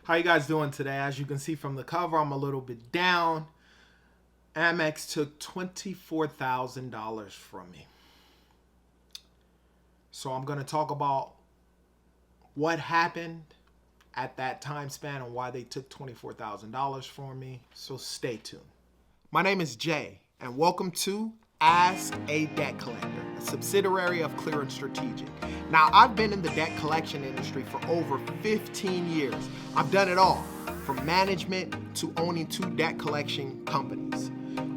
How you guys doing today? As you can see from the cover, I'm a little bit down. Amex took $24,000 from me. So I'm going to talk about what happened at that time span and why they took $24,000 from me. So stay tuned. My name is Jay, and welcome to Ask a Debt Collector, a subsidiary of Clear and Strategic. Now, I've been in the debt collection industry for over 15 years. I've done it all, from management to owning 2 debt collection companies.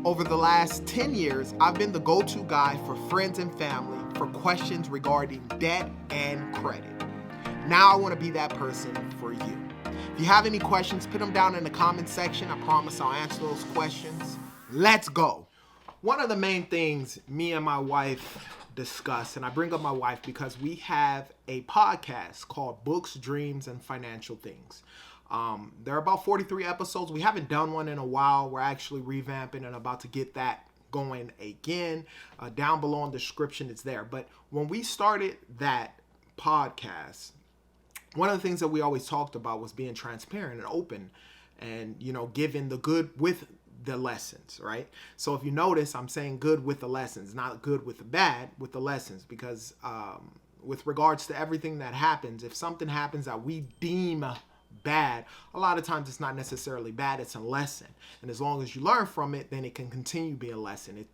Over the last 10 years, I've been the go-to guy for friends and family for questions regarding debt and credit. Now I want to be that person for you. If you have any questions, put them down in the comment section. I promise I'll answer those questions. Let's go. One of the main things me and my wife discuss, and I bring up my wife because we have a podcast called Books, Dreams, and Financial Things. There are about 43 episodes. We haven't done one in a while. We're actually revamping and about to get that going again. Down below in the description, it's there. But when we started that podcast, one of the things that we always talked about was being transparent and open and, giving the good with the lessons, right? So if you notice, I'm saying good with the lessons, not good with the bad, with the lessons, because with regards to everything that happens, if something happens that we deem bad, a lot of times it's not necessarily bad, it's a lesson. And as long as you learn from it, then it can continue to be a lesson.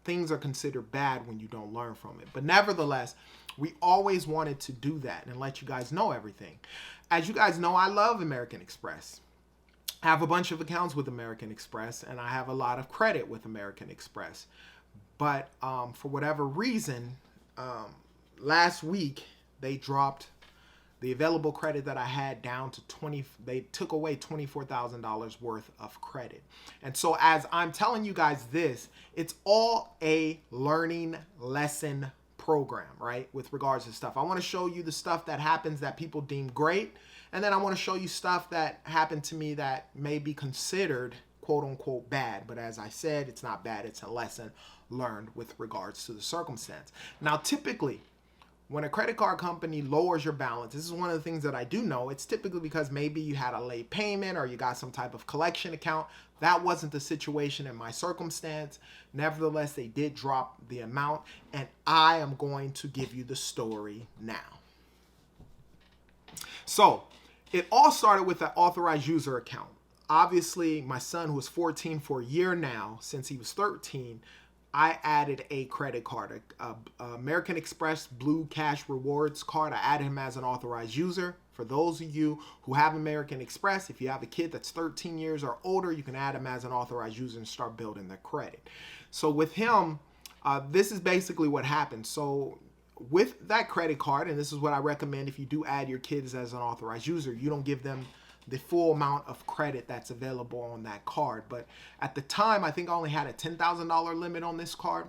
Things are considered bad when you don't learn from it. But nevertheless, we always wanted to do that and let you guys know everything. As you guys know, I love American Express. I have a bunch of accounts with American Express, and I have a lot of credit with American Express. But for whatever reason, last week they dropped the available credit that I had down to they took away $24,000 worth of credit. And so as I'm telling you guys this, it's all a learning lesson program, right? With regards to stuff. I want to show you the stuff that happens that people deem great. And then I want to show you stuff that happened to me that may be considered quote unquote bad. But as I said, it's not bad. It's a lesson learned with regards to the circumstance. Now, typically, when a credit card company lowers your balance, this is one of the things that I do know. It's typically because maybe you had a late payment or you got some type of collection account. That wasn't the situation in my circumstance. Nevertheless, they did drop the amount, and I am going to give you the story now. So, it all started with an authorized user account. Obviously, my son, who is 14 for a year now, since he was 13, I added a credit card, a American Express Blue Cash Rewards card. I added him as an authorized user. For those of you who have American Express, if you have a kid that's 13 years or older, you can add him as an authorized user and start building their credit. So with him, this is basically what happened. So with that credit card, and this is what I recommend if you do add your kids as an authorized user, you don't give them the full amount of credit that's available on that card. But at the time, I think I only had a $10,000 limit on this card.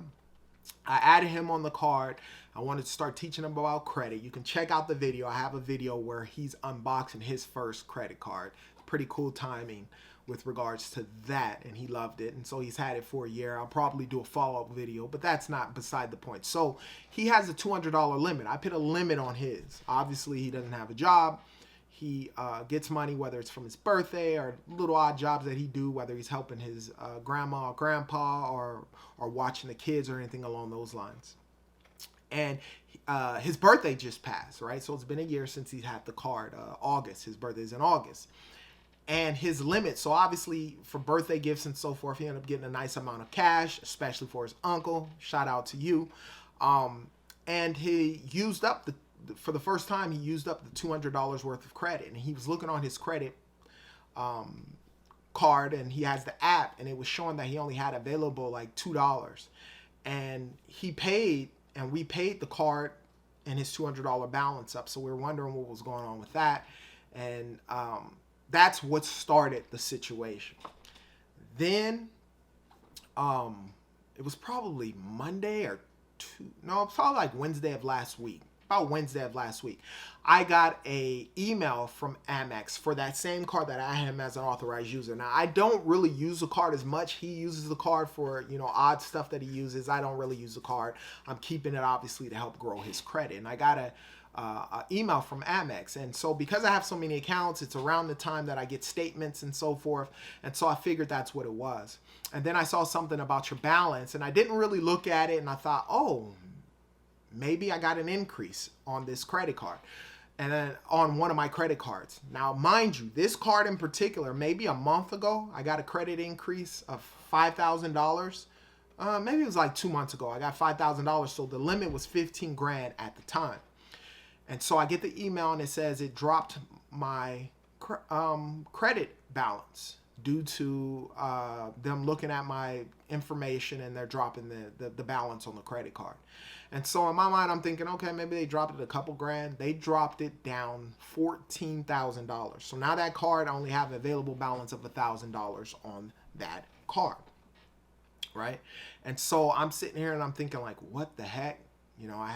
I added him on the card. I wanted to start teaching him about credit. You can check out the video. I have a video where he's unboxing his first credit card. Pretty cool timing with regards to that, and he loved it. And so he's had it for a year. I'll probably do a follow-up video, but that's not beside the point. So he has a $200 limit. I put a limit on his. Obviously, he doesn't have a job. He gets money, whether it's from his birthday or little odd jobs that he do, whether he's helping his grandma or grandpa or watching the kids or anything along those lines. And his birthday just passed, right? So it's been a year since he's had the card. August, his birthday is in August. And his limit, so obviously for birthday gifts and so forth, he ended up getting a nice amount of cash, especially for his uncle. Shout out to you. And he used up for the first time, he used up the $200 worth of credit. And he was looking on his credit card, and he has the app, and it was showing that he only had available like $2. And he paid, and we paid the card and his $200 balance up. So we were wondering what was going on with that. And that's what started the situation. Then it was probably Monday or it was probably like Wednesday of last week. About Wednesday of last week, I got a email from Amex for that same card that I had him as an authorized user. Now, I don't really use the card as much. He uses the card for, odd stuff that he uses. I don't really use the card. I'm keeping it obviously to help grow his credit. And I got email from Amex. And so because I have so many accounts, it's around the time that I get statements and so forth. And so I figured that's what it was. And then I saw something about your balance, and I didn't really look at it, and I thought, oh, maybe I got an increase on this credit card. And then on one of my credit cards. Now, mind you, this card in particular, maybe a month ago, I got a credit increase of $5,000. Maybe it was like 2 months ago. I got $5,000, so the limit was 15 grand at the time. And so I get the email, and it says it dropped my credit balance due to them looking at my information, and they're dropping the balance on the credit card. And so in my mind, I'm thinking, okay, maybe they dropped it a couple grand. They dropped it down $14,000. So now that card, I only have an available balance of $1,000 on that card, right? And so I'm sitting here and I'm thinking, like, what the heck? You know, I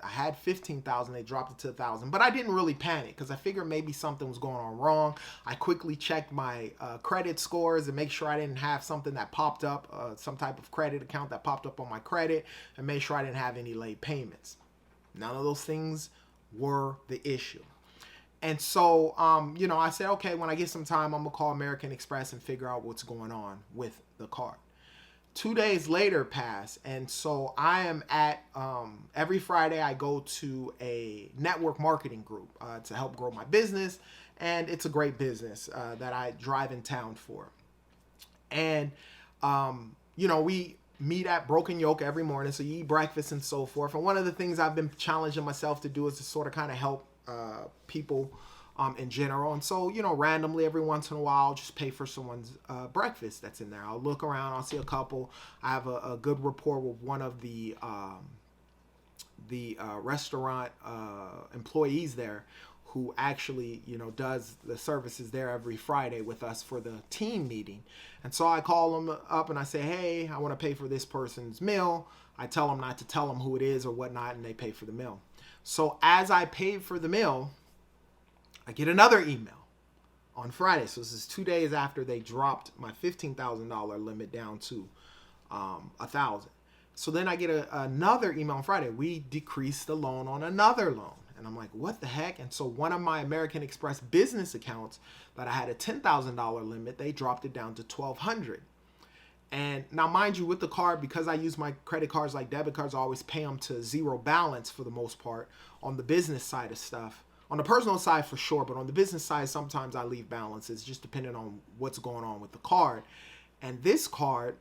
had 15,000, they dropped it to 1,000, but I didn't really panic because I figured maybe something was going on wrong. I quickly checked my credit scores and make sure I didn't have something that popped up, some type of credit account that popped up on my credit, and make sure I didn't have any late payments. None of those things were the issue. And so, you know, I said, okay, when I get some time, I'm gonna call American Express and figure out what's going on with the card. 2 days later pass, and so I am at, every Friday I go to a network marketing group to help grow my business, and it's a great business that I drive in town for. And, you know, we meet at Broken Yolk every morning, so you eat breakfast and so forth. And one of the things I've been challenging myself to do is to sort of kind of help people in general. And so, you know, randomly every once in a while, I'll just pay for someone's breakfast that's in there. I'll look around, I'll see a couple. I have a good rapport with one of the restaurant employees there, who actually, you know, does the services there every Friday with us for the team meeting. And so I call them up and I say, hey, I want to pay for this person's meal. I tell them not to tell them who it is or whatnot, and they pay for the meal. So as I paid for the meal, I get another email on Friday. So this is 2 days after they dropped my $15,000 limit down to $1,000. So then I get another email on Friday. We decreased the loan on another loan. And I'm like, what the heck? And so one of my American Express business accounts that I had a $10,000 limit, they dropped it down to $1,200. And now, mind you, with the card, because I use my credit cards like debit cards, I always pay them to zero balance for the most part on the business side of stuff. On the personal side, for sure, but on the business side, sometimes I leave balances, just depending on what's going on with the card. And this card,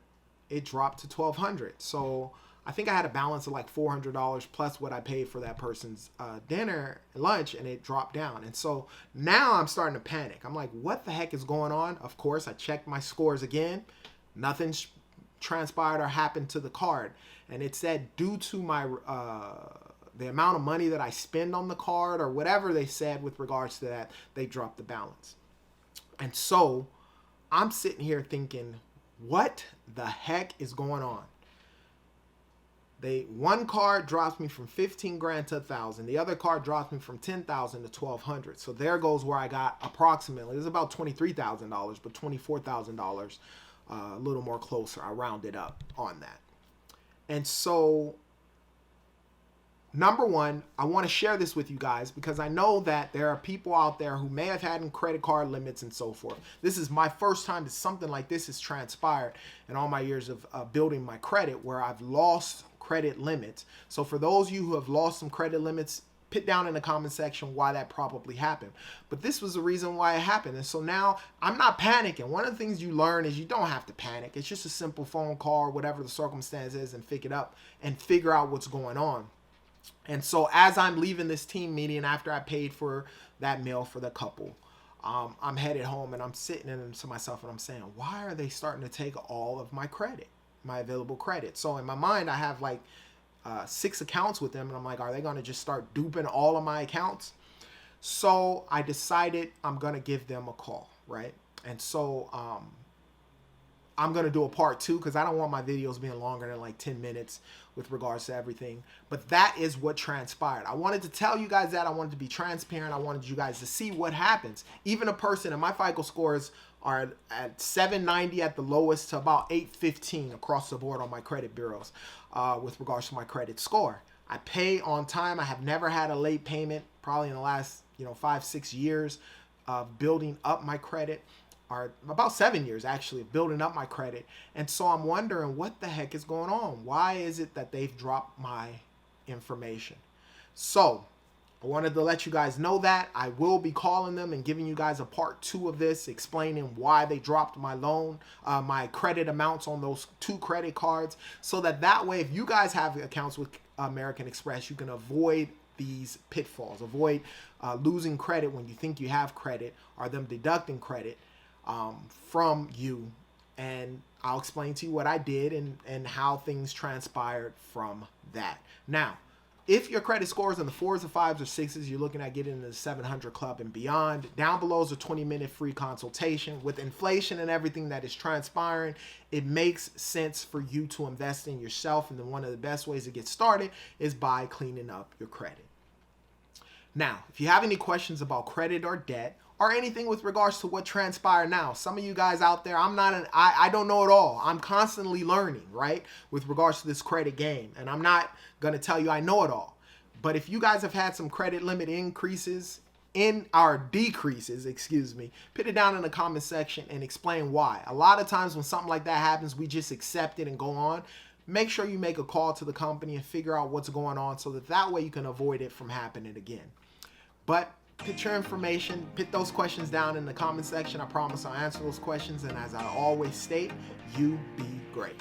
it dropped to $1,200. So I think I had a balance of like $400 plus what I paid for that person's dinner, lunch, and it dropped down. And so now I'm starting to panic. I'm like, what the heck is going on? Of course, I checked my scores again. Nothing's transpired or happened to the card. And it said due to my the amount of money that I spend on the card, or whatever they said with regards to that, they dropped the balance. And so I'm sitting here thinking, what the heck is going on? One card drops me from 15 grand to 1,000. The other card drops me from 10,000 to 1,200. So there goes where I got approximately, it was about $23,000, but $24,000, a little more closer. I rounded up on that. And so, number one, I want to share this with you guys because I know that there are people out there who may have had credit card limits and so forth. This is my first time that something like this has transpired in all my years of building my credit, where I've lost credit limits. So for those of you who have lost some credit limits, put down in the comment section why that probably happened. But this was the reason why it happened. And so now I'm not panicking. One of the things you learn is you don't have to panic. It's just a simple phone call, whatever the circumstance is, and pick it up and figure out what's going on. And so as I'm leaving this team meeting after I paid for that meal for the couple, I'm headed home and I'm sitting in to myself and I'm saying, why are they starting to take all of my credit, my available credit? So in my mind, I have like 6 accounts with them, and I'm like, are they going to just start duping all of my accounts? So I decided I'm going to give them a call, right? And so I'm going to do a part 2 because I don't want my videos being longer than like 10 minutes with regards to everything. But that is what transpired. I wanted to tell you guys that. I wanted to be transparent. I wanted you guys to see what happens. Even a person, and my FICO scores are at 790 at the lowest to about 815 across the board on my credit bureaus with regards to my credit score. I pay on time. I have never had a late payment, probably in the last 5-6 years of building up my credit, or about 7 years actually of building up my credit. And so I'm wondering what the heck is going on. Why is it that they've dropped my information? So I wanted to let you guys know that I will be calling them and giving you guys a part 2 of this, explaining why they dropped my loan, my credit amounts on those 2 credit cards, so that way, if you guys have accounts with American Express, you can avoid these pitfalls, avoid losing credit when you think you have credit, or them deducting credit from you. And I'll explain to you what I did and how things transpired from that. Now, if your credit score is in the 4s or 5s or 6s, you're looking at getting into the 700 club and beyond. Down below is a 20-minute free consultation. With inflation and everything that is transpiring, it makes sense for you to invest in yourself. And then one of the best ways to get started is by cleaning up your credit. Now, if you have any questions about credit or debt, or anything with regards to what transpired now. Some of you guys out there, I don't know it all. I'm constantly learning, right? With regards to this credit game. And I'm not going to tell you I know it all. But if you guys have had some credit limit decreases, put it down in the comment section and explain why. A lot of times when something like that happens, we just accept it and go on. Make sure you make a call to the company and figure out what's going on, so that way you can avoid it from happening again. But put your information, put those questions down in the comment section. I promise I'll answer those questions. And as I always state, you be great.